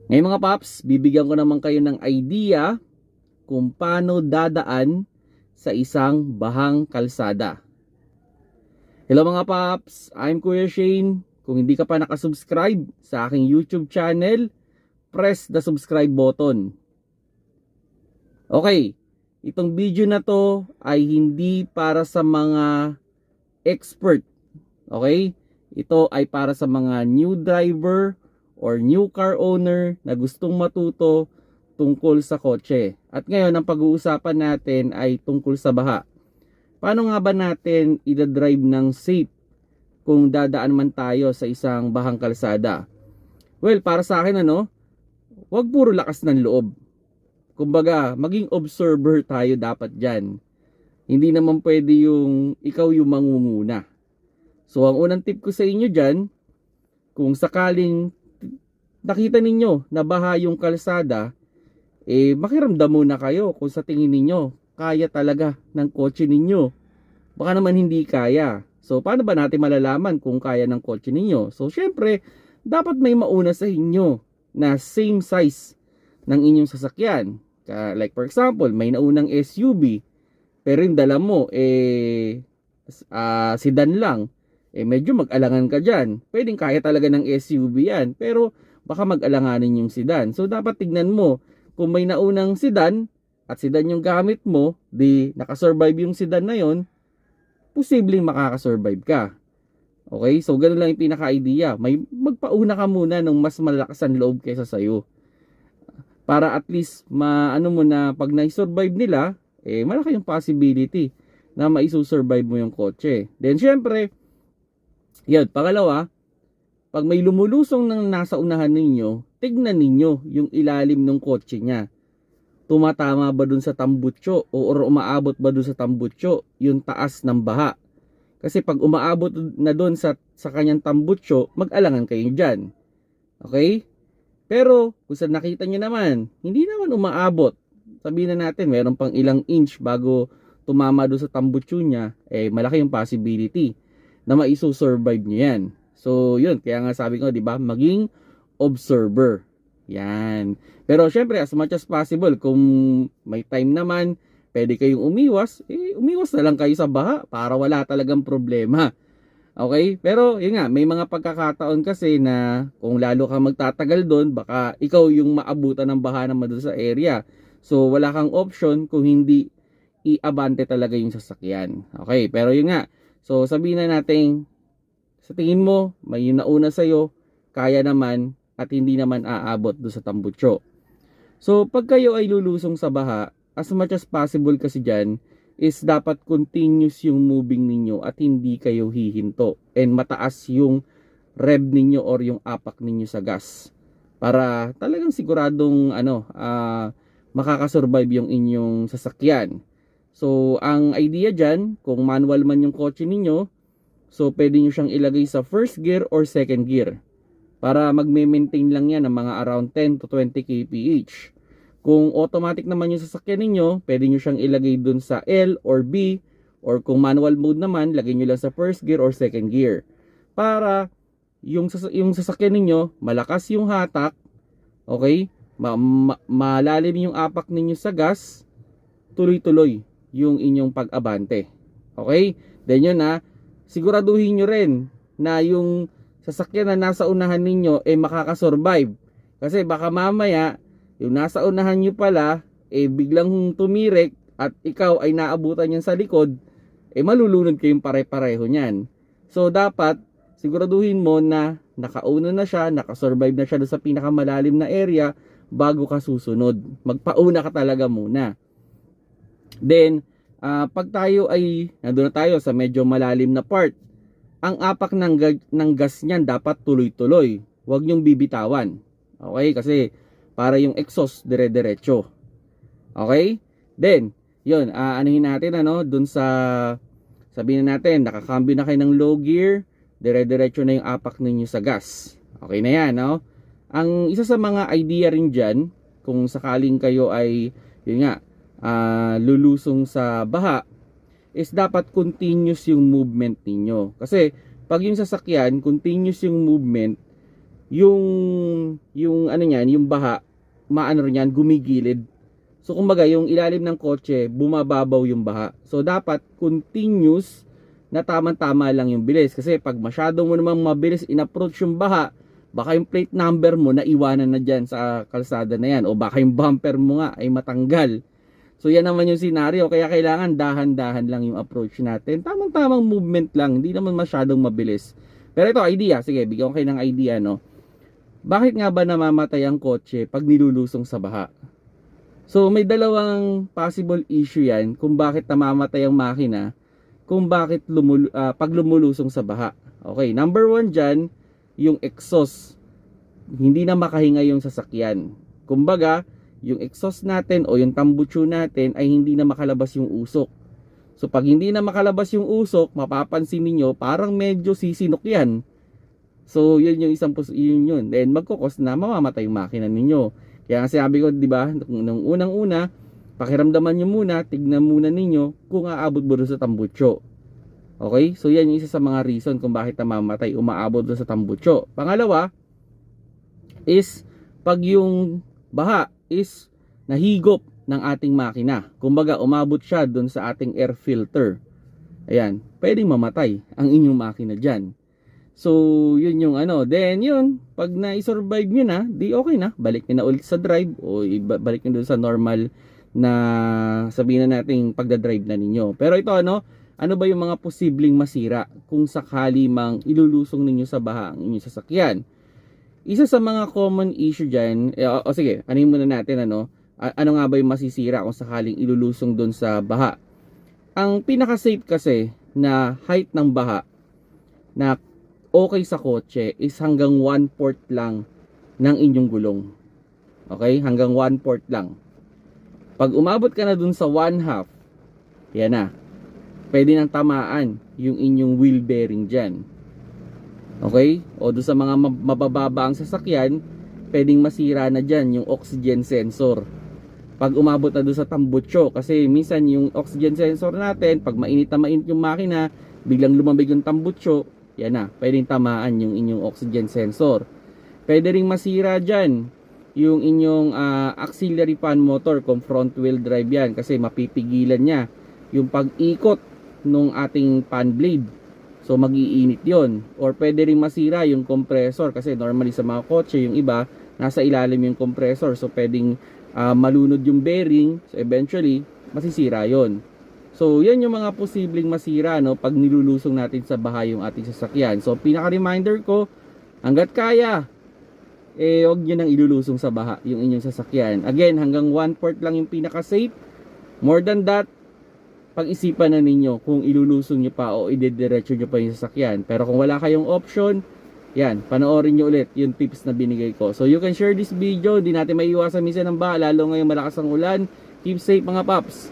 Ngayon mga paps, bibigyan ko naman kayo ng idea kung paano dadaan sa isang bahang kalsada. Hello mga paps, I'm Kuya Shane. Kung hindi ka pa nakasubscribe sa aking YouTube channel, press the subscribe button. Okay, itong video na to ay hindi para sa mga expert. Okay? Ito ay para sa mga new driver or new car owner na gustong matuto tungkol sa kotse. At ngayon, ang pag-uusapan natin ay tungkol sa baha. Paano nga ba natin i-drive ng safe kung dadaan man tayo sa isang bahang kalsada? Well, para sa akin wag puro lakas ng loob. Kumbaga, maging observer tayo dapat dyan. Hindi naman pwede yung ikaw yung mangunguna. So, ang unang tip ko sa inyo dyan, kung sakaling nakita ninyo na baha yung kalsada, makiramdam muna kayo kung sa tingin ninyo kaya talaga ng kotse ninyo. Baka naman hindi kaya. So, paano ba natin malalaman kung kaya ng kotse ninyo? So, syempre, dapat may mauna sa inyo na same size ng inyong sasakyan. Like for example, may naunang SUV, pero yung dala mo, sedan lang. Medyo mag-alangan ka dyan. Pwedeng kaya talaga ng SUV yan, pero baka mag-alanganin yung sedan. So, dapat tignan mo, kung may naunang sedan, at sedan yung gamit mo, di nakasurvive yung sedan na yon, posibleng makakasurvive ka. Okay? So, ganun lang yung pinaka-idea. May magpauna ka muna ng mas malakas ang loob kaysa sa'yo. Para at least, maano mo na, pag na-survive nila, malaki yung possibility na maisurvive mo yung kotse. Then, syempre, yan, pangalawa, pag may lumulusong ng nasa unahan ninyo, tignan ninyo yung ilalim ng kotse niya. Tumatama ba dun sa tambutso or umaabot ba dun sa tambutso yung taas ng baha? Kasi pag umaabot na dun sa kanyang tambutso, mag-alangan kayo dyan. Okay? Pero kung sa nakita nyo naman, hindi naman umaabot. Sabihin na natin, meron pang ilang inch bago tumama dun sa tambutso niya, malaki yung possibility na maiso-survive nyo yan. So, yun. Kaya nga sabi ko, di ba, maging observer. Yan. Pero syempre, as much as possible, kung may time naman, pwede kayong umiwas, umiwas na lang kayo sa baha para wala talagang problema. Okay? Pero, yun nga, may mga pagkakataon kasi na kung lalo kang magtatagal doon, baka ikaw yung maabutan ng baha naman doon sa area. So, wala kang option kung hindi i-abante talaga yung sasakyan. Okay? Pero yun nga, so sabihin na natin, sa tingin mo, may yung nauna sa'yo, kaya naman, at hindi naman aabot do sa tambutso. So, pag kayo ay lulusong sa baha, as much as possible kasi dyan, is dapat continuous yung moving ninyo at hindi kayo hihinto. And mataas yung rev ninyo or yung apak ninyo sa gas. Para talagang siguradong makakasurvive yung inyong sasakyan. So, ang idea dyan, kung manual man yung kotse ninyo, so pwede nyo siyang ilagay sa first gear or second gear. Para magme-maintain lang yan ng mga around 10 to 20 kph. Kung automatic naman yung sasakyan ninyo, pwede nyo siyang ilagay dun sa L or B. Or kung manual mode naman, lagay nyo lang sa first gear or second gear. Para yung sasakyan ninyo, malakas yung hatak, okay? Malalim yung apak ninyo sa gas, tuloy-tuloy yung inyong pag-abante. Okay? Then yun siguraduhin nyo rin na yung sasakyan na nasa unahan ninyo makakasurvive. Kasi baka mamaya, yung nasa unahan nyo pala, biglang tumirek at ikaw ay naabutan yan sa likod, malulunod kayong pare-pareho niyan. So dapat, siguraduhin mo na nakauna na siya, nakasurvive na siya doon sa pinakamalalim na area bago ka susunod. Magpauna ka talaga muna. Then, pag tayo ay nandun na tayo sa medyo malalim na part, ang apak ng gas niyan dapat tuloy-tuloy. Huwag niyong bibitawan. Okay? Kasi para yung exhaust dire-diretso. Okay? Then, yun, anuhin natin dun sa sabihin natin, nakakambyo na kayo ng low gear, dire-diretso na yung apak ninyo sa gas. Okay na yan, no? Ang isa sa mga idea rin dyan, kung sakaling kayo ay, yun nga, lulusong sa baha, is dapat continuous yung movement ninyo. Kasi pag yung sasakyan, continuous yung movement, yung ano niyan, yung baha, maano niyan, gumigilid. So kumbaga yung ilalim ng kotse, bumababaw yung baha. So dapat continuous na tama-tama lang yung bilis. Kasi pag masyado mo namang mabilis in-approach yung baha, baka yung plate number mo naiwanan na dyan sa kalsada na yan. O baka yung bumper mo nga ay matanggal. So yan naman yung senaryo. Kaya kailangan dahan-dahan lang yung approach natin. Tamang-tamang movement lang. Hindi naman masyadong mabilis. Pero ito, idea. Sige, bigyan ko kayo ng idea, no? Bakit nga ba namamatay ang kotse pag nilulusong sa baha? So may dalawang possible issue yan kung bakit namamatay ang makina, kung bakit pag lumulusong sa baha. Okay, number 1 dyan, yung exhaust. Hindi na makahinga yung sasakyan. Kumbaga, yung exhaust natin o yung tambucho natin ay hindi na makalabas yung usok. So pag hindi na makalabas yung usok, mapapansin niyo parang medyo sisinok yan. So yun yung isang yun. Then magkukos na mamamatay yung makina ninyo. Kaya sinabi ko, di ba, nung unang-una, pakiramdaman nyo muna, tignan muna ninyo kung aabot ba doon sa tambucho. Okay? So yan yung isa sa mga reason kung bakit namamatay, umaabot doon sa tambucho. Pangalawa is pag yung baha is nahigop ng ating makina. Kumbaga umabot siya doon sa ating air filter. Ayan, pwedeng mamatay ang inyong makina dyan. So, yun yung ano. Then, yun, pag na-survive nyo na, di okay na. Balik nyo na ulit sa drive o balik nyo doon sa normal na sabihin na natin pagdadrive na ninyo. Pero ito ano ba yung mga posibleng masira kung sakali mang ilulusong ninyo sa baha ang inyong sasakyan? Isa sa mga common issue dyan, sige, anin muna natin ano nga ba yung masisira kung sakaling ilulusong doon sa baha? Ang pinaka-safe kasi na height ng baha na okay sa kotse is hanggang 1/4 lang ng inyong gulong. Okay? Hanggang 1/4 lang. Pag umabot ka na dun sa 1/2, yan na. Pwede nang tamaan yung inyong wheel bearing dyan. Okay? O dun sa mga mabababa ang sasakyan, pwedeng masira na dyan yung oxygen sensor. Pag umabot na dun sa tambucho, kasi minsan yung oxygen sensor natin, pag mainit na mainit yung makina, biglang lumambig yung tambucho, yan na, pwedeng tamaan yung inyong oxygen sensor. Pwede ring masira dyan yung inyong auxiliary fan motor kung front wheel drive yan, kasi mapipigilan niya yung pag-ikot ng ating fan blade. So mag-iinit yon. Or pwede ring masira yung compressor, kasi normally sa mga kotse yung iba nasa ilalim yung compressor, so pwedeng malunod yung bearing, so eventually masisira yon. So, yan yung mga posibleng masira no, pag nilulusong natin sa baha yung ating sasakyan. So, pinaka-reminder ko, hanggat kaya, huwag nyo nang ilulusong sa baha yung inyong sasakyan. Again, hanggang 1/4 lang yung pinaka-safe. More than that, pag-isipan na ninyo kung ilulusong nyo pa o idediretso nyo pa yung sasakyan. Pero kung wala kayong option, yan, panoorin nyo ulit yung tips na binigay ko. So, you can share this video. Di natin maiiwasan minsan ng baha, lalo ngayong malakas ang ulan. Keep safe mga paps.